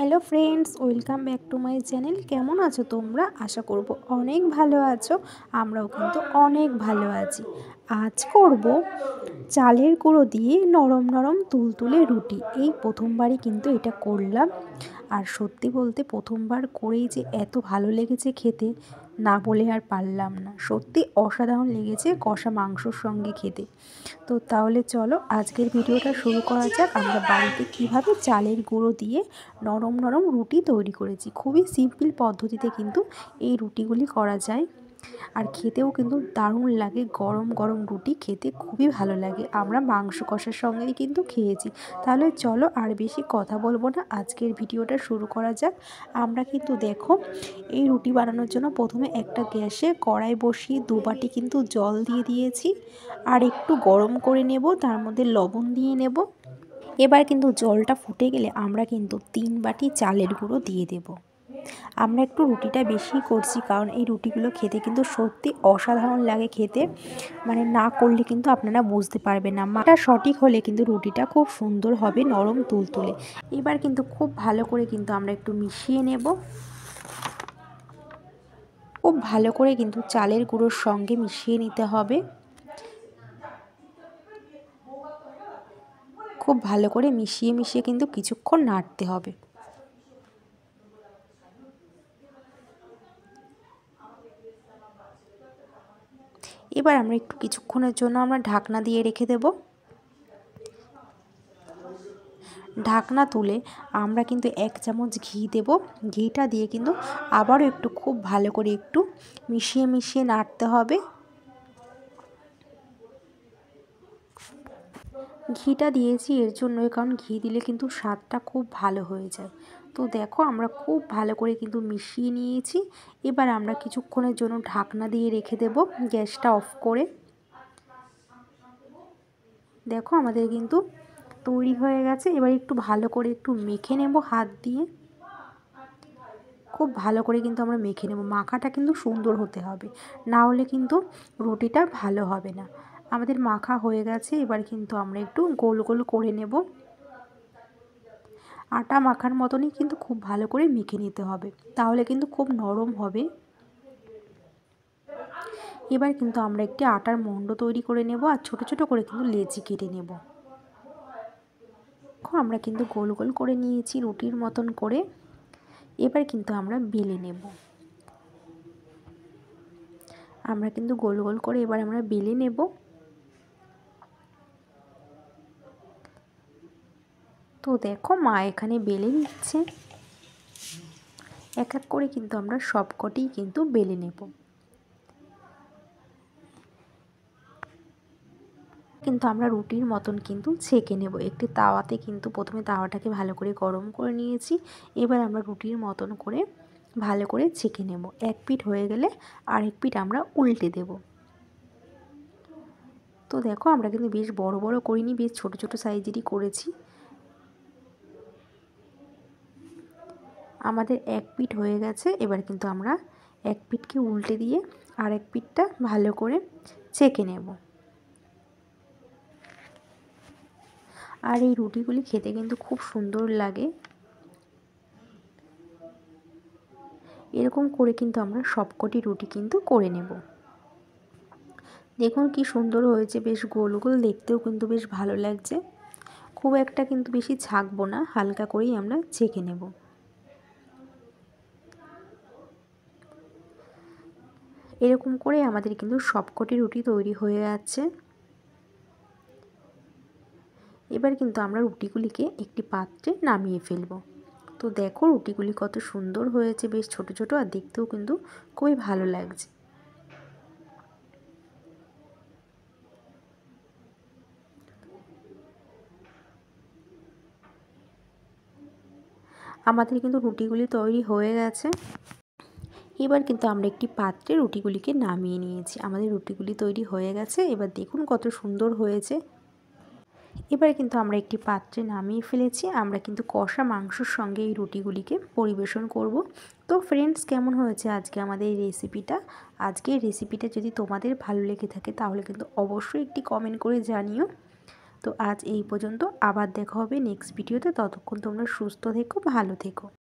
Hello friends, welcome back to my channel. কেমন আছো তোমরা? আশা করব অনেক ভালো আছো। আমরাও কিন্তু অনেক ভালো আছি। আজ করব চালের গুঁড়ো দিয়ে নরম নরম তুলতুলে রুটি। এই প্রথমবারই কিন্তু এটা করলাম। আর সত্যি বলতে প্রথমবার করেই যে এত ভালো লেগেছে খেতে, না বলে আর পারলাম না। সত্যি অসাধারণ লেগেছে কষা মাংসর সঙ্গে খেতে। তো তাহলে চলো আজকের ভিডিওটা শুরু করা যাক। আমরা বাড়িতে কিভাবে চালের গুঁড়ো দিয়ে নরম নরম রুটি তৈরি করেছি। খুবই সিম্পল পদ্ধতিতে কিন্তু এই রুটিগুলি করা যায়, আর খেতেও কিন্তু দারুণ লাগে। গরম গরম রুটি খেতে খুবই ভালো লাগে। আমরা মাংস কষার সঙ্গেই কিন্তু খেয়েছি। তাহলে চলো আর বেশি কথা বলবো না, আজকের ভিডিওটা শুরু করা যাক। আমরা কিন্তু দেখো এই রুটি বানানোর জন্য প্রথমে একটা গ্যাসে কড়াই বসিয়ে 2 বাটি কিন্তু জল দিয়ে দিয়েছি, আর একটু গরম করে নেব। তার মধ্যে লবণ দিয়ে নেব। এবার কিন্তু জলটা ফুটে গেলে আমরা কিন্তু 3 বাটি চালের গুঁড়ো দিয়ে দেব। আমরা একটু রুটিটা বেশি করছি, কারণ এই রুটিগুলো খেতে কিন্তু সত্যি অসাধারণ লাগে খেতে। মানে না করলে কিন্তু আপনারা বুঝতে পারবেন না। মাটা সঠিক হলে কিন্তু রুটিটা খুব সুন্দর হবে, নরম তুলতুলে। এবার কিন্তু খুব ভালো করে কিন্তু আমরা একটু মিশিয়ে নেব। খুব ভালো করে কিন্তু চালের গুঁড়োর সঙ্গে মিশিয়ে নিতে হবে। খুব ভালো করে মিশিয়ে কিন্তু কিছুক্ষণ নাড়তে হবে। এবার আমরা একটু কিছুক্ষণের জন্য আমরা ঢাকনা দিয়ে রেখে দেব। ঢাকনা তুলে আমরা কিন্তু 1 চামচ ঘি দেব। ঘিটা দিয়ে কিন্তু আবারও একটু খুব ভালো করে একটু মিশিয়ে নাড়তে হবে। ঘিটা দিয়েছি এর জন্যই, কারণ ঘি দিলে কিন্তু স্বাদটা খুব ভালো হয়ে যায়। তো দেখো আমরা খুব ভালো করে কিন্তু মিশিয়ে নিয়েছি। এবার আমরা কিছুক্ষণের জন্য ঢাকনা দিয়ে রেখে দেব, গ্যাসটা অফ করে। দেখো আমাদের কিন্তু তৈরি হয়ে গেছে। এবার একটু ভালো করে একটু মেখে নেব হাত দিয়ে। খুব ভালো করে কিন্তু আমরা মেখে নেব। মাখাটা কিন্তু সুন্দর হতে হবে, না হলে কিন্তু রুটিটা ভালো হবে না। আমাদের মাখা হয়ে গেছে। এবার কিন্তু আমরা একটু গোল গোল করে নেব। আটা মাখার মতনই কিন্তু খুব ভালো করে মেখে নিতে হবে, তাহলে কিন্তু খুব নরম হবে। এবার কিন্তু আমরা একটি আটার মণ্ড তৈরি করে নেব, আর ছোট ছোট করে কিন্তু লেচি কেটে নেব। আমরা কিন্তু গোল গোল করে নিয়েছি রুটির মতন করে। এবার কিন্তু আমরা বেলে নেব। আমরা কিন্তু গোল গোল করে এবার আমরা বেলে নেব। তো দেখো মা এখানে বেলে নিচ্ছে। এক এক করে কিন্তু আমরা সবকটি কিন্তু বেলে নেব। কিন্তু আমরা রুটির মতন কিন্তু ছেঁকে নেব। একটি তাওয়াতে কিন্তু প্রথমে তাওয়াটাকে ভালো করে গরম করে নিয়েছি। এবার আমরা রুটির মতন করে ভালো করে ছেঁকে নেব। এক পিঠ হয়ে গেলে আরেক পিঠ আমরা উল্টে দেব। তো দেখো আমরা কিন্তু বেশ বড় বড় করিনি, বেশ ছোট ছোট সাইজেরই করেছি। আমাদের এক পিঠ হয়ে গেছে। এবার কিন্তু আমরা এক পিঠকে উল্টে দিয়ে আরেক পিঠটা ভালো করে ছেঁকে নেব। আর এই রুটিগুলি খেতে কিন্তু খুব সুন্দর লাগে। এরকম করে কিন্তু আমরা সবকটি রুটি কিন্তু করে নেব। দেখুন কি সুন্দর হয়েছে, বেশ গোল গোল, দেখতেও কিন্তু বেশ ভালো লাগছে। খুব একটা কিন্তু বেশি ছাঁকবো না, হালকা করেই আমরা ছেঁকে নেব। এরকম করে আমাদের কিন্তু সবকটি রুটি তৈরি হয়ে যাচ্ছে। এবার কিন্তু আমরা রুটিগুলিকে একটি পাত্রে নামিয়ে ফেলব। তো দেখো রুটিগুলি কত সুন্দর হয়েছে, বেশ ছোট ছোট, আর দেখতেও কিন্তু খুবই ভালো লাগছে। আমাদের কিন্তু রুটিগুলি তৈরি হয়ে গেছে। এবার কিন্তু আমরা একটি পাত্রে রুটিগুলিকে নামিয়ে নিয়েছি। আমাদের রুটিগুলি তৈরি হয়ে গেছে। এবার দেখুন কত সুন্দর হয়েছে। এবার কিন্তু আমরা একটি পাত্রে নামিয়ে ফেলেছি। আমরা কিন্তু কষা মাংসর সঙ্গে এই রুটিগুলিকে পরিবেশন করব। তো ফ্রেন্ডস, কেমন হয়েছে আজকে আমাদের এই রেসিপিটা? আজকের রেসিপিটা যদি তোমাদের ভালো লেগে থাকে তাহলে কিন্তু অবশ্যই একটি কমেন্ট করে জানিও। তো আজ এই পর্যন্ত, আবার দেখা হবে নেক্সট ভিডিওতে। ততক্ষণ তোমরা সুস্থ থেকো, ভালো থেকো।